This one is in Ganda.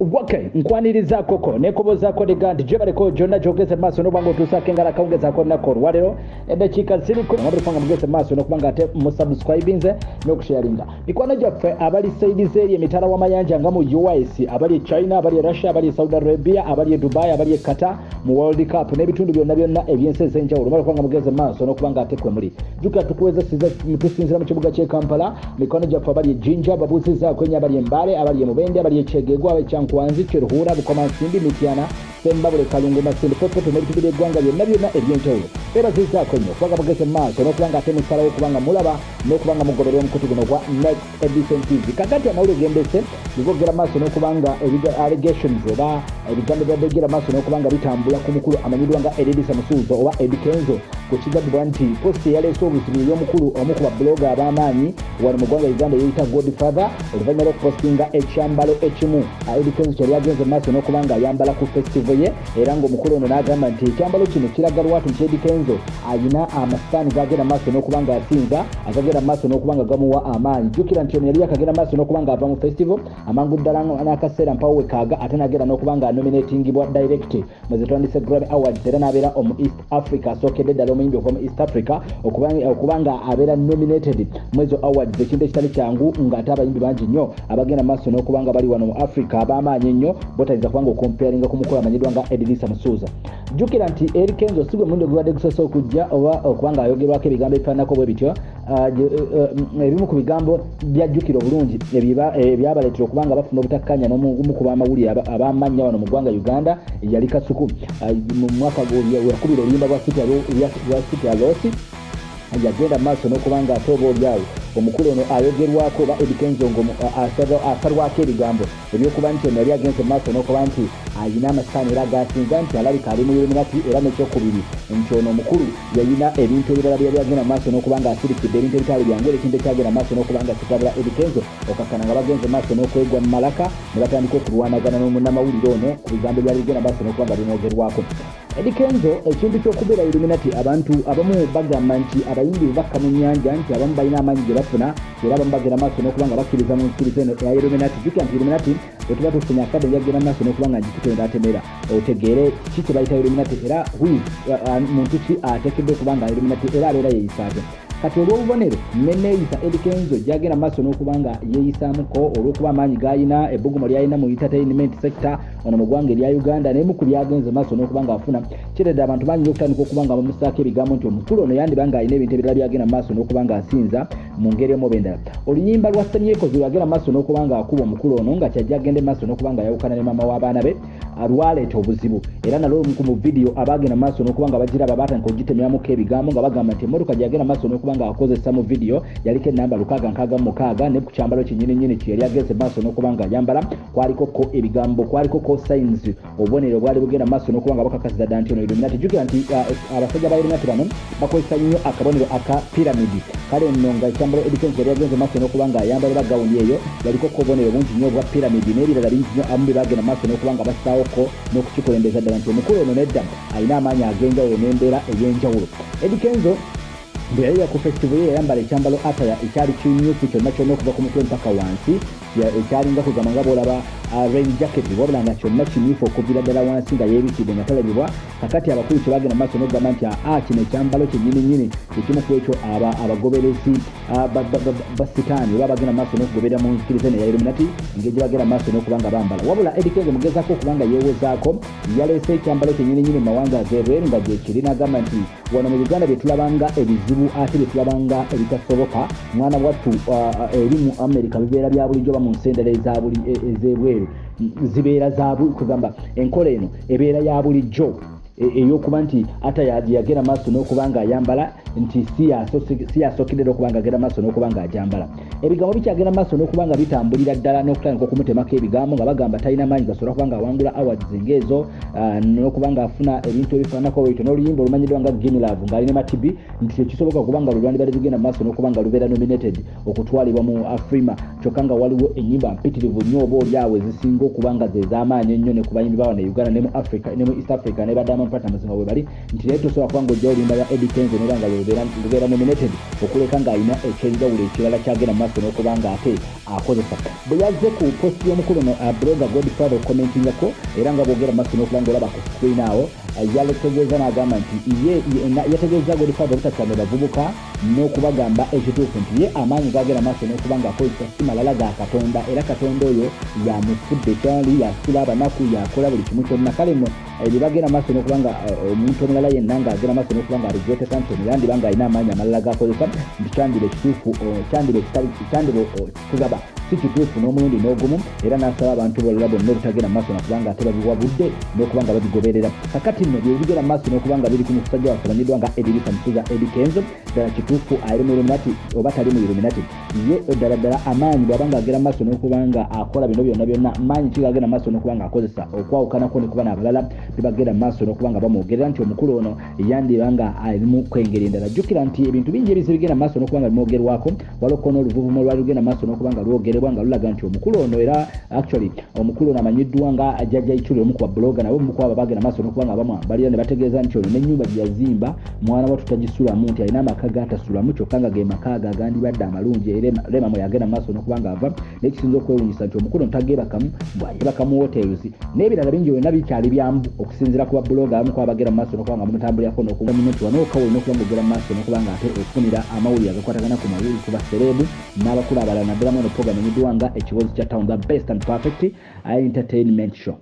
Okay, nkwaniriza koko nekoboza ko deganti jebale ko jonna jogeze maso no bango tusake ngala kaongeza ko nako walero edakika ziri ko ngabri fanga mugeze maso no kubanga ate musubscribinze no kusharinga ikwana jaffe abali saidize eri emitala wa mayanja nga mu US abali China abali Russia abali Saudi Arabia abali Dubai abali Qatar mu World Cup nebitundu byonna ebyensense njawulo mara fanga mugeze maso no kubanga ate kwe muri juka tukuweza siza tusinzira mu kibuga kye Kampala mikwana jaffe abali Jinja babuziza kwenya abali Mbale abali Mubende abali Chegegwa abali Kwanzi Cheruhura Bukomansimbi Mitiana Sembabule Kalungu Masindi Popoto n'ebitibire eggwanga byonna ebyenjawulo era zizaako nnyo kubanga mugeze maaso n'okubanga ate musalawo kubanga mulaba n'okubanga mugoberera omukutu guno gwa Next Edition TV kakati amawulire gendese bigogera maaso n'okubanga allegations oba ebigambo byaddegera maaso n'okubanga bitambula ku mukulu amanyirwa nga Edisa Musuuzo oba Eddie Kenzo ku kigambibwa nti posti yaleese obuzibu y'omukulu omu ku babloga ab'amaanyi wano mu ggwanga Uganda yeyita Godfather oluvannyuma lw'okupostinga ekyambalo ekimu Eddie Kenzo kyali agenze maaso n'okubanga ayambala ku festival ye era ng'omukulu ono n'agamba nti ekyambalo kino kiraga lwatu nti Eddie Kenzo ayina amasaani gagenda maaso n'okubanga asinza agagenda maaso n'okubanga gamuwa amaanyi jjukira nti ono yali akagenda maaso n'okubanga ava mu festival amangu ddala n'akaseera mpawo we kaaga ate n'agenda n'okubanga anominatingibwa direct mu zetwandise Grammy Awards era n'abeera omu East Africa asookedde ddala omuyimbi okuva mu East Africa okubanga abeera nominated mu ezo awards ekintu ekitali kyangu ng'ate abayimbi bangi nnyo abagenda maaso n'okubanga bali wano mu Africa ab'amaanyi ennyo botayinza kubanga okomparinga ku mukulu amanyiddwa nga Edisa Musuuza jjukira nti Eddie Kenzo si gwe mulindo gubadde gusoose okujja oba okubanga ayogerwako ebigambo ebifaananako bwe bityo ebimu ku bigambo byajjukira obulungi ebyabaleetera okubanga bafuna obutakkanya n'omu ku b'amawulire ab'amannya wano mu ggwanga Uganda yali Kasuku mu mwaka weyakubira oluyimba lwa City Alosi yagenda maaso n'okubanga ate oba olyawo omukulu ono ayogerwako oba Eddie Kenzo asalwako ebigambo ebyokuba nti ono yali agenze maaso n'okuba nti ayina amasaani era agasinza nti alabika ali mu Illuminati era n'ekyokubiri nti ono omukulu yayina ebintu ebirala byali agenda maaso n'okubanga asirikidde ebintu ebitali byangu era ekintu ekyagenda maaso n'okubanga kitabula Eddie Kenzo okakkana nga bagenze maaso n'okwegwa mu malaka ne batandika okulwanagana n'omunnamawulire ono ku bigambo byali bigenda maaso n'okubanga binoogerwako Eddie Kenzo ekintu ky'okubeera Illuminati abantu abamu bagamba nti abayimbi bakka mu nnyanja nti abamu balina amaanyi gye bafuna era abamu bagenda maaso n'okubanga bakkiriza mu nkiriza eno eya Illuminati jjukira nti Illuminati bwe tufunye akadde byagenda maaso n'okubanga ngikitenda atemera otegeere kiki kye bayita Illuminati era muntu ki ateekeddwa okubanga Illuminati era abeera yeeyisaate kati olw'obubonero neneeyisa Eddie Kenzo gyagenda maaso n'okubanga yeeyisaamuko olw'okuba amaanyi g'ayina ebbugumu ly'ayina mu entertainment sector ono mu ggwanga erya Uganda n'emu ku byagenze maaso n'okubanga afuna kiredde abantu bangi okutandika okubanga bamusaako ebigambo nti omukulu ono yandibanga alina ebintu ebirala byagenda maaso n'okubanga asinza mu ngeri emu oba endala oluyimba lwa Semyekozi lwagenda maaso n'okubanga akuba omukulu ono nga kyajja agende maaso n'okubanga yawukana ne maama w'abaana be lwaleeta obuzibu era nalwo mu vidiyo abagenda maaso n'okubanga bagiraba batandika ogitemeramuko ebigambo nga bagamba nti emmotoka gyagenda maaso n'okubanga akozesa mu vidiyo yaliko enamba 666 ne ku kyambalo kinnyininyini kye yali ageze maaso n'okubanga ayambala kwaliko ko ebigambo kwaliko ko signs obubonero bwali bugenda maaso n'okubanga bakakasiza ddala nti ono Illuminati jjukira nti abasajja ba Illuminati bano bakozesa nnyo akabonero aka piramidi kale nno nga ekyambalo Eddie Kenzo yali agenze maaso n'okubanga ayambalira gawuni eyo yaliko ko obubonero bungi nnyo obwa piramidi n'ebirala bingi nnyo abamu bagenda maaso n'okubanga basaawoko n'okukikulembeza ddala nti omukulu ono nedda alina amaanyi ag'enjawulo n'embeera ey'enjawulo Eddie Kenzo bwe yali ku festival ye yayambala ekyambalo ataya ekyali kimyufu kyonna kyonna okuva ku mutwe mpaka wansi ekyalinga kugamba nga boolaba rain jacket wabula nga kyonna kimyufu okuviira ddala wansi nga yeebikidde nga talabibwa kakati abakulu kye bagenda maaso n'okugamba nti kino ekyambalo kyennyininyini ekimu ku ekyo abagoberezi basitaani oba bagenda maaso n'okugoberera mu nkiriza eno eya Illuminati engeri gye bagenda maaso n'okubanga bambala wabula Eddie Kenzo mugezaako okubanga yeewozaako yaleese ekyambalo kyennyininyini mu mawanga ag'ebweru nga gyekiri n'agamba nti wano mu Uganda bye tulabanga ebizibu ate bye tulabanga ebitasoboka mwana wattu eri mu America bibeera bya bulijjo oba mu nsendera ez'ebweru zibeera kugamba enkola eno ebeera ya bulijjo eyokuba nti ate yagenda maaso n'okubanga ayambala nti si yasookedde okubanga agenda maaso n'okubanga ajambala ebigambo bikyagenda maaso n'okubanga bitambulira ddala n'okutandika okumutemako ebigambo nga bagamba talina maanyi gasobola kubanga awangula awards ng'ezo n'okubanga afuna ebintu ebifaananako bwetyo n'oluyimba olumanyiddwa nga Gimme Love ng'alina matibi nti tekisoboka okubanga lwandibadde lugenda maaso n'okubanga lubeera nominated okutwalibwa mu Afrima kyokka nga waliwo ennyimba mpitirivu nnyo oba olyawo ezisinga okubanga ze z'amaanyi ennyo ne ku bayimbi bawana Uganda ne mu Africa ne mu East Africa ne ba Diamond Diamond Platnumz nga bwe bali nti naye tosobola kuba ng'ojja olimba ya Eddie Kenzo era nga lubeera nominated okuleka ng'alina ekyenjawulo ekirala kyagenda mu maaso n'okuba ng'ate akozesa. Bwe yazze ku posti y'omukulu no blogger Godfather okukomentingako era nga bwogera mu maaso n'okuba ng'olaba ku screen awo yaletegeeza n'agamba nti yategeeza Godfather obutakyame bavubuka n'okubagamba ekituufu nti ye amaanyi gagenda maaso n'okuba ng'akozesa si malala ga Katonda era Katonda oyo yamufudde kyali yasula abanaku yakola buli kimu kyonna. Kale nno bye bagenda maaso n'okuba nga omuntu omulala yenna ng'agenda maaso n'okuba nga Alexander Samson yandiba ng'alina amaanyi amalala gakozesa nti kyandira ekituufu kyandira kugaba si kituufu n'omulundi n'ogumu era n'asaba abantu balala bonna obutagenda maaso n'okuba nga ate babiwabudde n'okuba nga babigoberera. Kakati nno bye bigenda maaso n'okuba nga biri ku musajja waffe amanyiddwa nga Edilisa Mutuuza Eddie Kenzo ddala kituufu ali mu Illuminati oba tali mu Illuminati ye ddala amaanyi bw'aba ng'agenda maaso n'okuba nga akola bino byonna maanyi ki gagenda maaso n'okuba nga akozesa okwawukanako ne kuba n'abalala bebagenda maaso n'okuba nga bamwogerera nti omukulu ono yandiba nga alimu kwengeri endala. Jjukira nti ebintu bingi ebisi bigenda maaso n'okuba nga bimwogerwako waliwo n'oluvuvumo lwali lugenda maaso n'okuba nga lwogerebwa nga lulaga nti omukulu ono era actually omukulu ono amanyiddwa nga Jjajja Ichuli omu ku blogger nawe omu ku abo bagenda maaso n'okuba nga bamwa balira ne bategeeza nti ono n'ennyumba gye yazimba mwana wa tutagisulamu nti alina amaka g'atasulamu kyokka nga ge maka ago agandibadde amalungi Rema mwe yagenda maaso n'okuba nga ava n'ekisinza okwewuunyisa nti omukulu ono tageebakamu bw'ayebakamu hotels n'ebirala bingi byonna bikyali byambu okusinziira ku bablogger abamu ku abagenda maaso n'okuba nga bamutambulirako n'okuba nti wano okka olina okuba ng'ogera maaso n'okuba nga ate ofunira amawulire agakwatagana ku mawulire ku baserebu n'abakulu abalala naddala mu eno program enyiddwa nga ekiwozi kya Town, the best and perfect entertainment show.